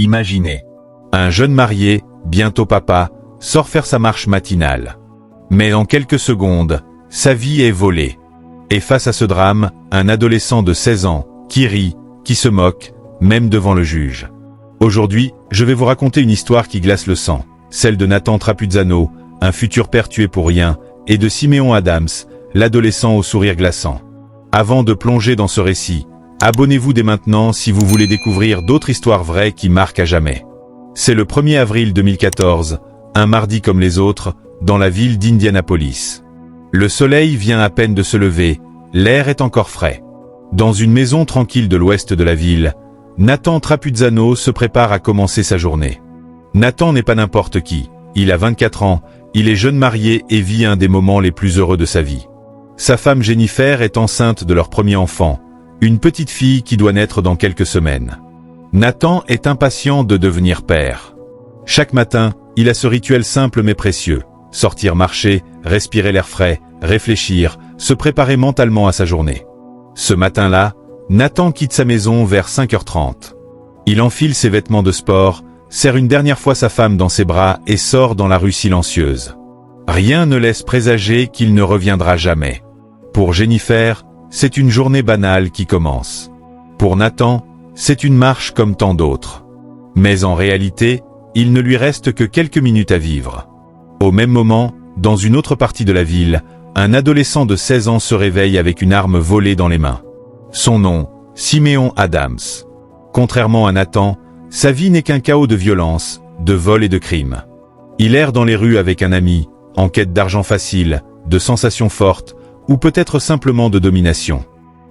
Imaginez. Un jeune marié, bientôt papa, sort faire sa marche matinale. Mais en quelques secondes, sa vie est volée. Et face à ce drame, un adolescent de 16 ans, qui rit, qui se moque, même devant le juge. Aujourd'hui, je vais vous raconter une histoire qui glace le sang, celle de Nathan Trapuzzano, un futur père tué pour rien, et de Siméon Adams, l'adolescent au sourire glaçant. Avant de plonger dans ce récit, abonnez-vous dès maintenant si vous voulez découvrir d'autres histoires vraies qui marquent à jamais. C'est le 1er avril 2014, un mardi comme les autres, dans la ville d'Indianapolis. Le soleil vient à peine de se lever, l'air est encore frais. Dans une maison tranquille de l'ouest de la ville, Nathan Trapuzzano se prépare à commencer sa journée. Nathan n'est pas n'importe qui, il a 24 ans, il est jeune marié et vit un des moments les plus heureux de sa vie. Sa femme Jennifer est enceinte de leur premier enfant, une petite fille qui doit naître dans quelques semaines. Nathan est impatient de devenir père. Chaque matin, il a ce rituel simple mais précieux. Sortir marcher, respirer l'air frais, réfléchir, se préparer mentalement à sa journée. Ce matin-là, Nathan quitte sa maison vers 5h30. Il enfile ses vêtements de sport, serre une dernière fois sa femme dans ses bras et sort dans la rue silencieuse. Rien ne laisse présager qu'il ne reviendra jamais. Pour Jennifer, c'est une journée banale qui commence. Pour Nathan, c'est une marche comme tant d'autres. Mais en réalité, il ne lui reste que quelques minutes à vivre. Au même moment, dans une autre partie de la ville, un adolescent de 16 ans se réveille avec une arme volée dans les mains. Son nom, Siméon Adams. Contrairement à Nathan, sa vie n'est qu'un chaos de violence, de vol et de crimes. Il erre dans les rues avec un ami, en quête d'argent facile, de sensations fortes, ou peut-être simplement de domination.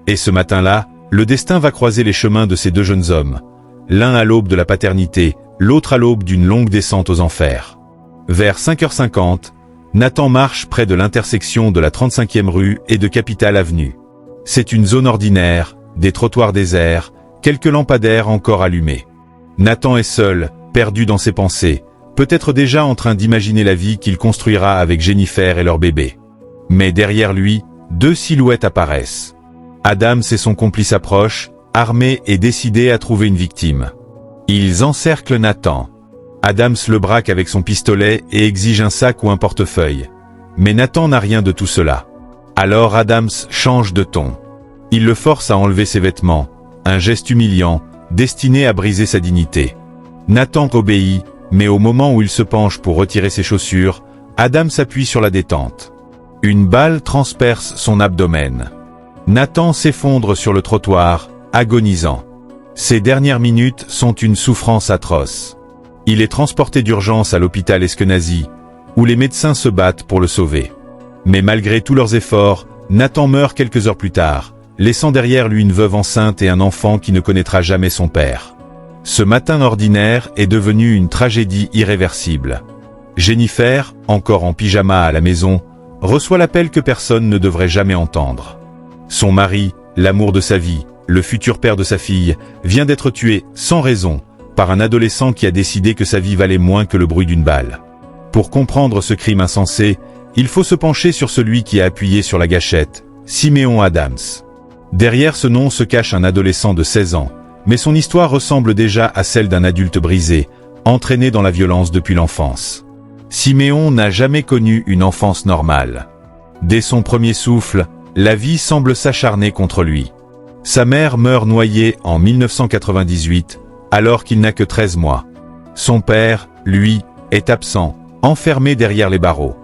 Et ce matin-là, le destin va croiser les chemins de ces deux jeunes hommes, l'un à l'aube de la paternité, l'autre à l'aube d'une longue descente aux enfers. Vers 5h50, Nathan marche près de l'intersection de la 35e rue et de Capitol Avenue. C'est une zone ordinaire, des trottoirs déserts, quelques lampadaires encore allumés. Nathan est seul, perdu dans ses pensées, peut-être déjà en train d'imaginer la vie qu'il construira avec Jennifer et leur bébé. Mais derrière lui, deux silhouettes apparaissent. Adams et son complice approchent, armés et décidés à trouver une victime. Ils encerclent Nathan. Adams le braque avec son pistolet et exige un sac ou un portefeuille. Mais Nathan n'a rien de tout cela. Alors Adams change de ton. Il le force à enlever ses vêtements, un geste humiliant, destiné à briser sa dignité. Nathan obéit, mais au moment où il se penche pour retirer ses chaussures, Adams s'appuie sur la détente. Une balle transperce son abdomen. Nathan s'effondre sur le trottoir, agonisant. Ses dernières minutes sont une souffrance atroce. Il est transporté d'urgence à l'hôpital Eskenazi, où les médecins se battent pour le sauver. Mais malgré tous leurs efforts, Nathan meurt quelques heures plus tard, laissant derrière lui une veuve enceinte et un enfant qui ne connaîtra jamais son père. Ce matin ordinaire est devenu une tragédie irréversible. Jennifer, encore en pyjama à la maison, reçoit l'appel que personne ne devrait jamais entendre. Son mari, l'amour de sa vie, le futur père de sa fille, vient d'être tué, sans raison, par un adolescent qui a décidé que sa vie valait moins que le bruit d'une balle. Pour comprendre ce crime insensé, il faut se pencher sur celui qui a appuyé sur la gâchette, Siméon Adams. Derrière ce nom se cache un adolescent de 16 ans, mais son histoire ressemble déjà à celle d'un adulte brisé, entraîné dans la violence depuis l'enfance. Siméon n'a jamais connu une enfance normale. Dès son premier souffle, la vie semble s'acharner contre lui. Sa mère meurt noyée en 1998, alors qu'il n'a que 13 mois. Son père, lui, est absent, enfermé derrière les barreaux.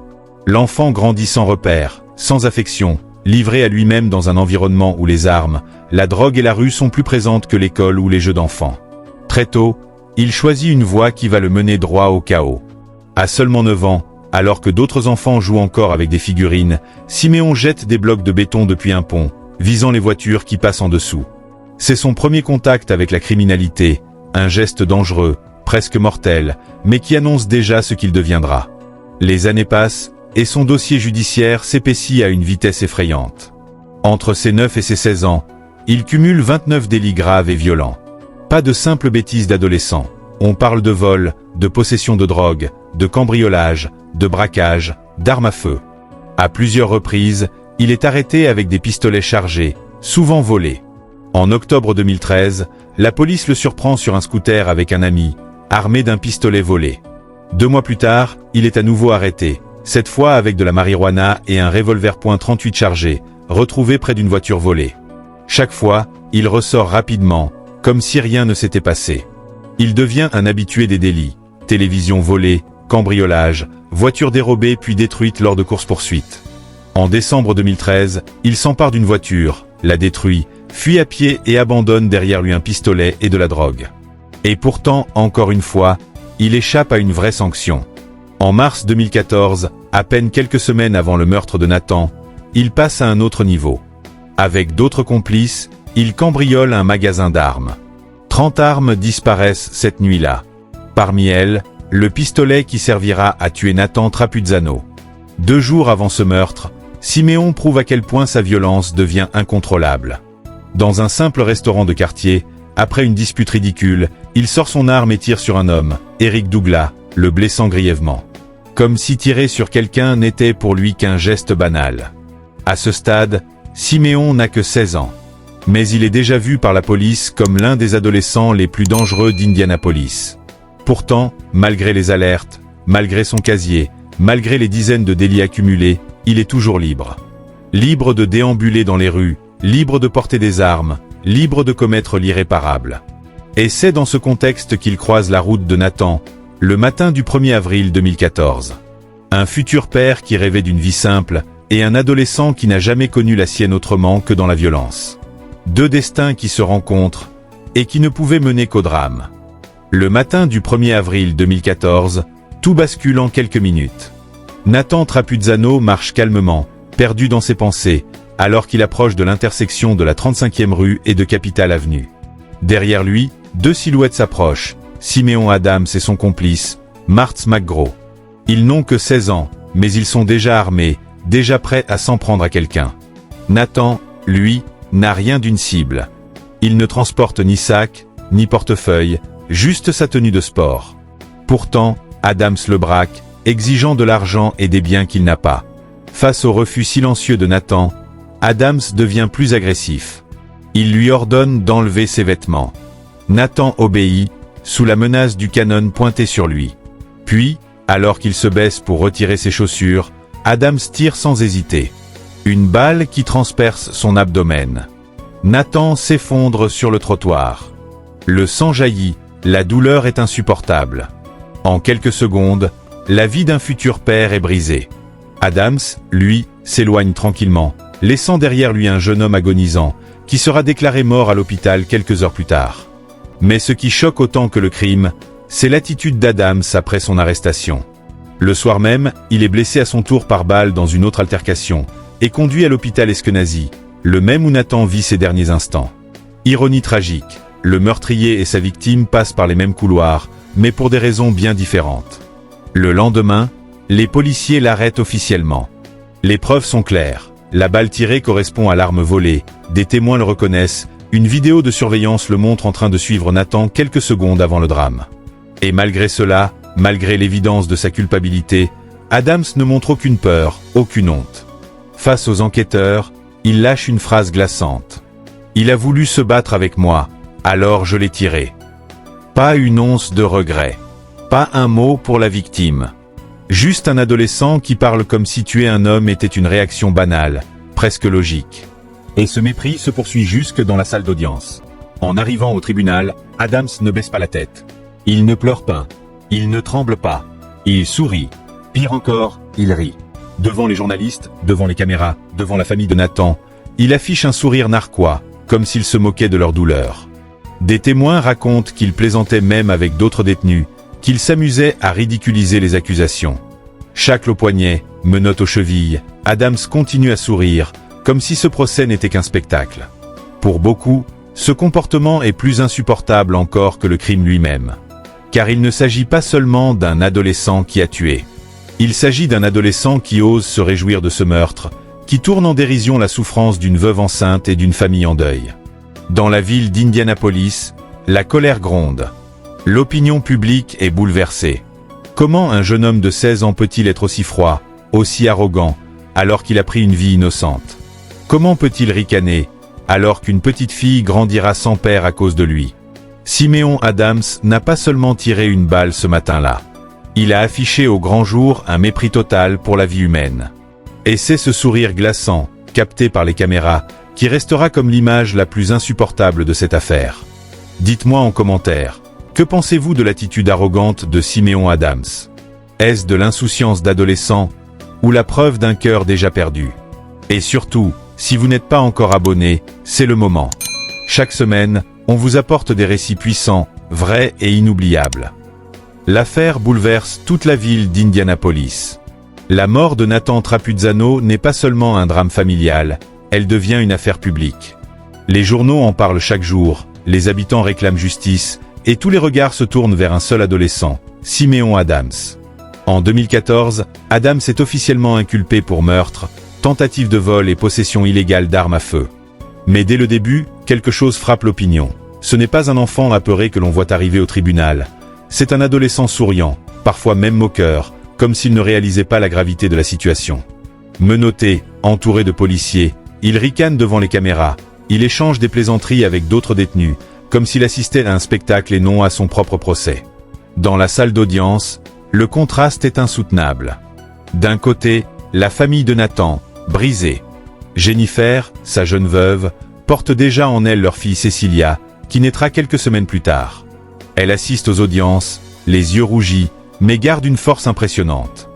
L'enfant grandit sans repère, sans affection, livré à lui-même dans un environnement où les armes, la drogue et la rue sont plus présentes que l'école ou les jeux d'enfants. Très tôt, il choisit une voie qui va le mener droit au chaos. À seulement 9 ans, alors que d'autres enfants jouent encore avec des figurines, Siméon jette des blocs de béton depuis un pont, visant les voitures qui passent en dessous. C'est son premier contact avec la criminalité, un geste dangereux, presque mortel, mais qui annonce déjà ce qu'il deviendra. Les années passent, et son dossier judiciaire s'épaissit à une vitesse effrayante. Entre ses 9 et ses 16 ans, il cumule 29 délits graves et violents. Pas de simples bêtises d'adolescents. On parle de vol, de possession de drogue, de cambriolage, de braquage, d'armes à feu. À plusieurs reprises, il est arrêté avec des pistolets chargés, souvent volés. En octobre 2013, la police le surprend sur un scooter avec un ami, armé d'un pistolet volé. 2 mois plus tard, il est à nouveau arrêté, cette fois avec de la marijuana et un revolver .38 chargé, retrouvé près d'une voiture volée. Chaque fois, il ressort rapidement, comme si rien ne s'était passé. Il devient un habitué des délits, télévision volée, cambriolage, voiture dérobée puis détruite lors de courses-poursuites. En décembre 2013, il s'empare d'une voiture, la détruit, fuit à pied et abandonne derrière lui un pistolet et de la drogue. Et pourtant, encore une fois, il échappe à une vraie sanction. En mars 2014, à peine quelques semaines avant le meurtre de Nathan, il passe à un autre niveau. Avec d'autres complices, il cambriole un magasin d'armes. 30 armes disparaissent cette nuit-là. Parmi elles, le pistolet qui servira à tuer Nathan Trapuzzano. 2 jours avant ce meurtre, Siméon prouve à quel point sa violence devient incontrôlable. Dans un simple restaurant de quartier, après une dispute ridicule, il sort son arme et tire sur un homme, Eric Douglas, le blessant grièvement. Comme si tirer sur quelqu'un n'était pour lui qu'un geste banal. À ce stade, Siméon n'a que 16 ans. Mais il est déjà vu par la police comme l'un des adolescents les plus dangereux d'Indianapolis. Pourtant, malgré les alertes, malgré son casier, malgré les dizaines de délits accumulés, il est toujours libre. Libre de déambuler dans les rues, libre de porter des armes, libre de commettre l'irréparable. Et c'est dans ce contexte qu'il croise la route de Nathan, le matin du 1er avril 2014. Un futur père qui rêvait d'une vie simple, et un adolescent qui n'a jamais connu la sienne autrement que dans la violence. 2 destins qui se rencontrent, et qui ne pouvaient mener qu'au drame. Le matin du 1er avril 2014, tout bascule en quelques minutes. Nathan Trapuzzano marche calmement, perdu dans ses pensées, alors qu'il approche de l'intersection de la 35e rue et de Capitol Avenue. Derrière lui, 2 silhouettes s'approchent, Siméon Adams et son complice, Martz McGraw. Ils n'ont que 16 ans, mais ils sont déjà armés, déjà prêts à s'en prendre à quelqu'un. Nathan, lui, n'a rien d'une cible. Il ne transporte ni sac, ni portefeuille, juste sa tenue de sport. Pourtant, Adams le braque, exigeant de l'argent et des biens qu'il n'a pas. Face au refus silencieux de Nathan, Adams devient plus agressif. Il lui ordonne d'enlever ses vêtements. Nathan obéit, sous la menace du canon pointé sur lui. Puis, alors qu'il se baisse pour retirer ses chaussures, Adams tire sans hésiter. Une balle qui transperce son abdomen. Nathan s'effondre sur le trottoir. Le sang jaillit, la douleur est insupportable. En quelques secondes, la vie d'un futur père est brisée. Adams, lui, s'éloigne tranquillement, laissant derrière lui un jeune homme agonisant, qui sera déclaré mort à l'hôpital quelques heures plus tard. Mais ce qui choque autant que le crime, c'est l'attitude d'Adams après son arrestation. Le soir même, il est blessé à son tour par balle dans une autre altercation, et conduit à l'hôpital Eskenazi, le même où Nathan vit ses derniers instants. Ironie tragique, le meurtrier et sa victime passent par les mêmes couloirs, mais pour des raisons bien différentes. Le lendemain, les policiers l'arrêtent officiellement. Les preuves sont claires. La balle tirée correspond à l'arme volée, des témoins le reconnaissent, une vidéo de surveillance le montre en train de suivre Nathan quelques secondes avant le drame. Et malgré cela, malgré l'évidence de sa culpabilité, Adams ne montre aucune peur, aucune honte. Face aux enquêteurs, il lâche une phrase glaçante. « Il a voulu se battre avec moi, alors je l'ai tiré. » Pas une once de regret. Pas un mot pour la victime. Juste un adolescent qui parle comme si tuer un homme était une réaction banale, presque logique. Et ce mépris se poursuit jusque dans la salle d'audience. En arrivant au tribunal, Adams ne baisse pas la tête. Il ne pleure pas. Il ne tremble pas. Il sourit. Pire encore, il rit. Devant les journalistes, devant les caméras, devant la famille de Nathan, il affiche un sourire narquois, comme s'il se moquait de leur douleur. Des témoins racontent qu'il plaisantait même avec d'autres détenus, qu'il s'amusait à ridiculiser les accusations. Chaque au poignet, menotte aux chevilles, Adams continue à sourire, comme si ce procès n'était qu'un spectacle. Pour beaucoup, ce comportement est plus insupportable encore que le crime lui-même. Car il ne s'agit pas seulement d'un adolescent qui a tué. Il s'agit d'un adolescent qui ose se réjouir de ce meurtre, qui tourne en dérision la souffrance d'une veuve enceinte et d'une famille en deuil. Dans la ville d'Indianapolis, la colère gronde. L'opinion publique est bouleversée. Comment un jeune homme de 16 ans peut-il être aussi froid, aussi arrogant, alors qu'il a pris une vie innocente? Comment peut-il ricaner, alors qu'une petite fille grandira sans père à cause de lui? Siméon Adams n'a pas seulement tiré une balle ce matin-là. Il a affiché au grand jour un mépris total pour la vie humaine. Et c'est ce sourire glaçant, capté par les caméras, qui restera comme l'image la plus insupportable de cette affaire. Dites-moi en commentaire, que pensez-vous de l'attitude arrogante de Siméon Adams? Est-ce de l'insouciance d'adolescent ou la preuve d'un cœur déjà perdu? Et surtout, si vous n'êtes pas encore abonné, c'est le moment. Chaque semaine, on vous apporte des récits puissants, vrais et inoubliables. L'affaire bouleverse toute la ville d'Indianapolis. La mort de Nathan Trapuzzano n'est pas seulement un drame familial, elle devient une affaire publique. Les journaux en parlent chaque jour, les habitants réclament justice, et tous les regards se tournent vers un seul adolescent, Siméon Adams. En 2014, Adams est officiellement inculpé pour meurtre, tentative de vol et possession illégale d'armes à feu. Mais dès le début, quelque chose frappe l'opinion. Ce n'est pas un enfant apeuré que l'on voit arriver au tribunal. C'est un adolescent souriant, parfois même moqueur, comme s'il ne réalisait pas la gravité de la situation. Menotté, entouré de policiers, il ricane devant les caméras. Il échange des plaisanteries avec d'autres détenus, comme s'il assistait à un spectacle et non à son propre procès. Dans la salle d'audience, le contraste est insoutenable. D'un côté, la famille de Nathan, brisée. Jennifer, sa jeune veuve, porte déjà en elle leur fille Cecilia, qui naîtra quelques semaines plus tard. Elle assiste aux audiences, les yeux rougis, mais garde une force impressionnante.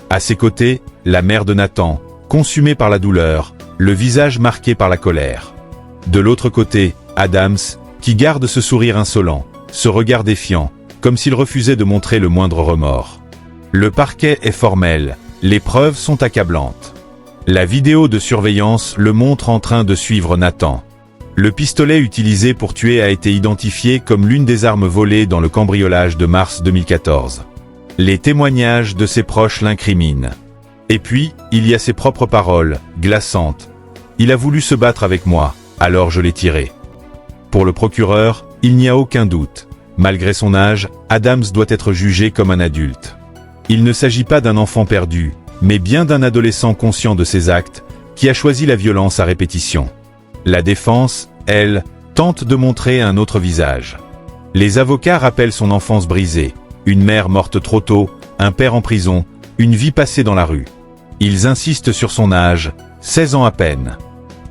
À ses côtés, la mère de Nathan, consumée par la douleur, le visage marqué par la colère. De l'autre côté, Adams, qui garde ce sourire insolent, ce regard défiant, comme s'il refusait de montrer le moindre remords. Le parquet est formel, les preuves sont accablantes. La vidéo de surveillance le montre en train de suivre Nathan. Le pistolet utilisé pour tuer a été identifié comme l'une des armes volées dans le cambriolage de mars 2014. Les témoignages de ses proches l'incriminent. Et puis, il y a ses propres paroles, glaçantes. « Il a voulu se battre avec moi, alors je l'ai tiré ». Pour le procureur, il n'y a aucun doute. Malgré son âge, Adams doit être jugé comme un adulte. Il ne s'agit pas d'un enfant perdu, mais bien d'un adolescent conscient de ses actes, qui a choisi la violence à répétition. La défense, elle, tente de montrer un autre visage. Les avocats rappellent son enfance brisée, une mère morte trop tôt, un père en prison, une vie passée dans la rue. Ils insistent sur son âge, 16 ans à peine.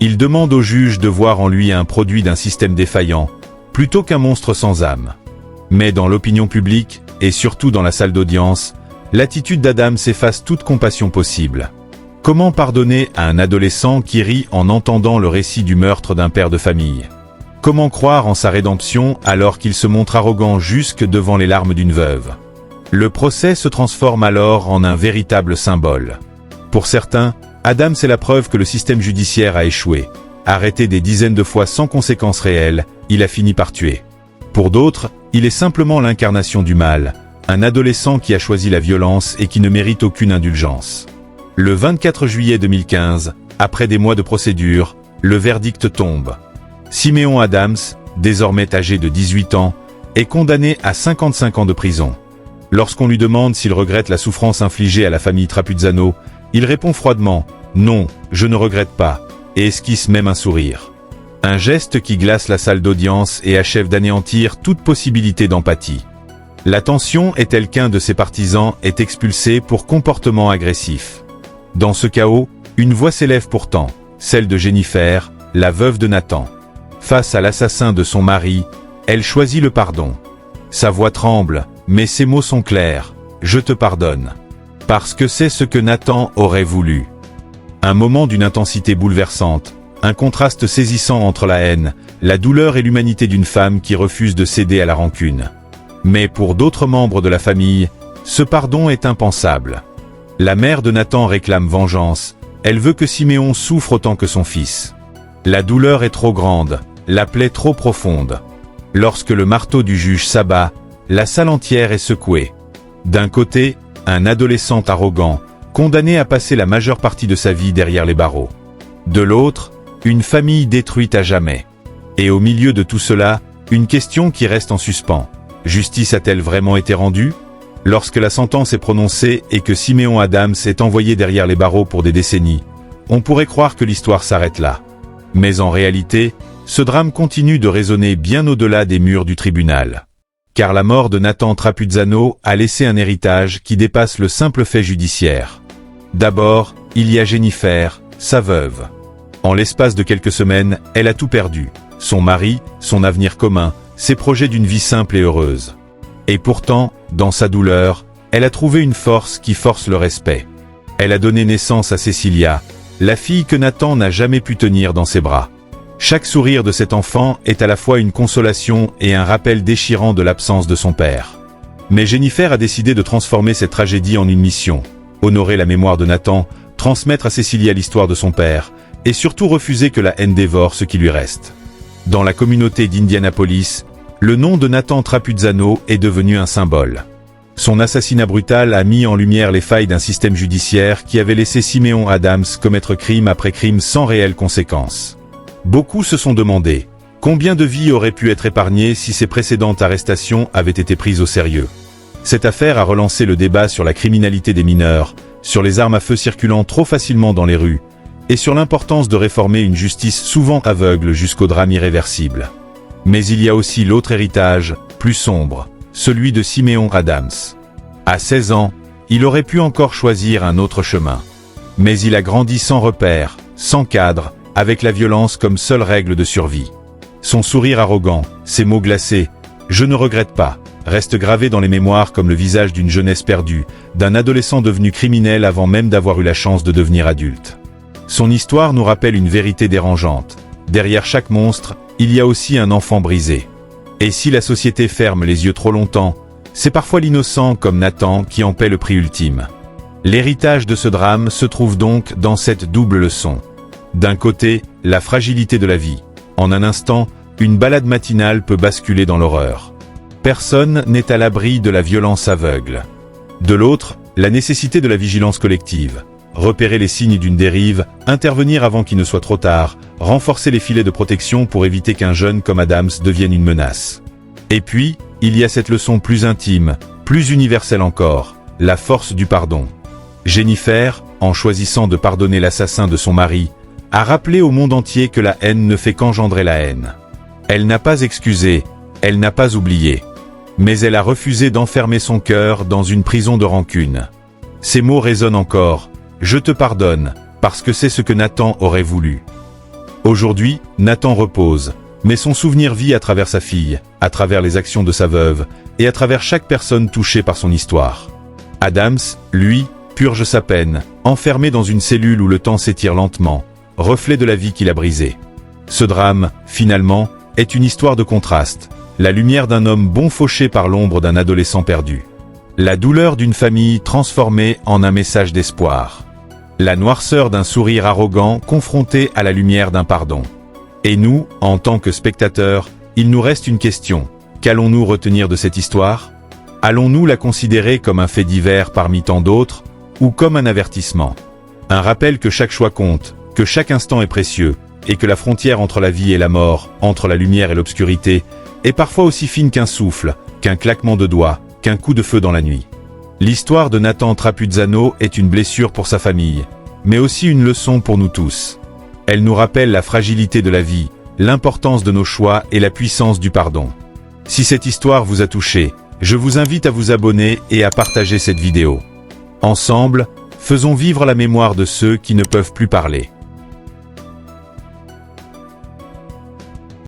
Ils demandent au juge de voir en lui un produit d'un système défaillant, plutôt qu'un monstre sans âme. Mais dans l'opinion publique, et surtout dans la salle d'audience, l'attitude d'Adams efface toute compassion possible. Comment pardonner à un adolescent qui rit en entendant le récit du meurtre d'un père de famille? Comment croire en sa rédemption alors qu'il se montre arrogant jusque devant les larmes d'une veuve? Le procès se transforme alors en un véritable symbole. Pour certains, Adams est la preuve que le système judiciaire a échoué. Arrêté des dizaines de fois sans conséquences réelles, il a fini par tuer. Pour d'autres, il est simplement l'incarnation du mal, un adolescent qui a choisi la violence et qui ne mérite aucune indulgence. Le 24 juillet 2015, après des mois de procédure, le verdict tombe. Siméon Adams, désormais âgé de 18 ans, est condamné à 55 ans de prison. Lorsqu'on lui demande s'il regrette la souffrance infligée à la famille Trapuzzano, il répond froidement « Non, je ne regrette pas », et esquisse même un sourire. Un geste qui glace la salle d'audience et achève d'anéantir toute possibilité d'empathie. La tension est telle qu'un de ses partisans est expulsé pour comportement agressif. Dans ce chaos, une voix s'élève pourtant, celle de Jennifer, la veuve de Nathan. Face à l'assassin de son mari, elle choisit le pardon. Sa voix tremble, mais ses mots sont clairs. « Je te pardonne. » Parce que c'est ce que Nathan aurait voulu. Un moment d'une intensité bouleversante, un contraste saisissant entre la haine, la douleur et l'humanité d'une femme qui refuse de céder à la rancune. Mais pour d'autres membres de la famille, ce pardon est impensable. La mère de Nathan réclame vengeance, elle veut que Siméon souffre autant que son fils. La douleur est trop grande, la plaie trop profonde. Lorsque le marteau du juge s'abat, la salle entière est secouée. D'un côté, un adolescent arrogant, condamné à passer la majeure partie de sa vie derrière les barreaux. De l'autre, une famille détruite à jamais. Et au milieu de tout cela, une question qui reste en suspens. Justice a-t-elle vraiment été rendue? Lorsque la sentence est prononcée et que Siméon Adams est envoyé derrière les barreaux pour des décennies, on pourrait croire que l'histoire s'arrête là. Mais en réalité, ce drame continue de résonner bien au-delà des murs du tribunal. Car la mort de Nathan Trapuzzano a laissé un héritage qui dépasse le simple fait judiciaire. D'abord, il y a Jennifer, sa veuve. En l'espace de quelques semaines, elle a tout perdu. Son mari, son avenir commun, ses projets d'une vie simple et heureuse. Et pourtant, dans sa douleur, elle a trouvé une force qui force le respect. Elle a donné naissance à Cecilia, la fille que Nathan n'a jamais pu tenir dans ses bras. Chaque sourire de cet enfant est à la fois une consolation et un rappel déchirant de l'absence de son père. Mais Jennifer a décidé de transformer cette tragédie en une mission. Honorer la mémoire de Nathan, transmettre à Cecilia l'histoire de son père, et surtout refuser que la haine dévore ce qui lui reste. Dans la communauté d'Indianapolis, le nom de Nathan Trapuzzano est devenu un symbole. Son assassinat brutal a mis en lumière les failles d'un système judiciaire qui avait laissé Simeon Adams commettre crime après crime sans réelles conséquences. Beaucoup se sont demandé combien de vies auraient pu être épargnées si ces précédentes arrestations avaient été prises au sérieux. Cette affaire a relancé le débat sur la criminalité des mineurs, sur les armes à feu circulant trop facilement dans les rues, et sur l'importance de réformer une justice souvent aveugle jusqu'au drame irréversible. Mais il y a aussi l'autre héritage, plus sombre, celui de Simeon Adams. À 16 ans, il aurait pu encore choisir un autre chemin. Mais il a grandi sans repère, sans cadre, avec la violence comme seule règle de survie. Son sourire arrogant, ses mots glacés, « Je ne regrette pas », restent gravés dans les mémoires comme le visage d'une jeunesse perdue, d'un adolescent devenu criminel avant même d'avoir eu la chance de devenir adulte. Son histoire nous rappelle une vérité dérangeante. Derrière chaque monstre, il y a aussi un enfant brisé. Et si la société ferme les yeux trop longtemps, c'est parfois l'innocent comme Nathan qui en paie le prix ultime. L'héritage de ce drame se trouve donc dans cette double leçon. D'un côté, la fragilité de la vie. En un instant, une balade matinale peut basculer dans l'horreur. Personne n'est à l'abri de la violence aveugle. De l'autre, la nécessité de la vigilance collective. Repérer les signes d'une dérive, intervenir avant qu'il ne soit trop tard, renforcer les filets de protection pour éviter qu'un jeune comme Adams devienne une menace. Et puis, il y a cette leçon plus intime, plus universelle encore, la force du pardon. Jennifer, en choisissant de pardonner l'assassin de son mari, a rappelé au monde entier que la haine ne fait qu'engendrer la haine. Elle n'a pas excusé, elle n'a pas oublié. Mais elle a refusé d'enfermer son cœur dans une prison de rancune. Ces mots résonnent encore, « Je te pardonne », parce que c'est ce que Nathan aurait voulu. Aujourd'hui, Nathan repose, mais son souvenir vit à travers sa fille, à travers les actions de sa veuve, et à travers chaque personne touchée par son histoire. Adams, lui, purge sa peine, enfermé dans une cellule où le temps s'étire lentement, reflet de la vie qu'il a brisée. Ce drame, finalement, est une histoire de contraste, la lumière d'un homme bon fauché par l'ombre d'un adolescent perdu. La douleur d'une famille transformée en un message d'espoir. La noirceur d'un sourire arrogant confronté à la lumière d'un pardon. Et nous, en tant que spectateurs, il nous reste une question. Qu'allons-nous retenir de cette histoire? Allons-nous la considérer comme un fait divers parmi tant d'autres, ou comme un avertissement? Un rappel que chaque choix compte, que chaque instant est précieux, et que la frontière entre la vie et la mort, entre la lumière et l'obscurité, est parfois aussi fine qu'un souffle, qu'un claquement de doigts, qu'un coup de feu dans la nuit. L'histoire de Nathan Trapuzzano est une blessure pour sa famille, mais aussi une leçon pour nous tous. Elle nous rappelle la fragilité de la vie, l'importance de nos choix et la puissance du pardon. Si cette histoire vous a touché, je vous invite à vous abonner et à partager cette vidéo. Ensemble, faisons vivre la mémoire de ceux qui ne peuvent plus parler.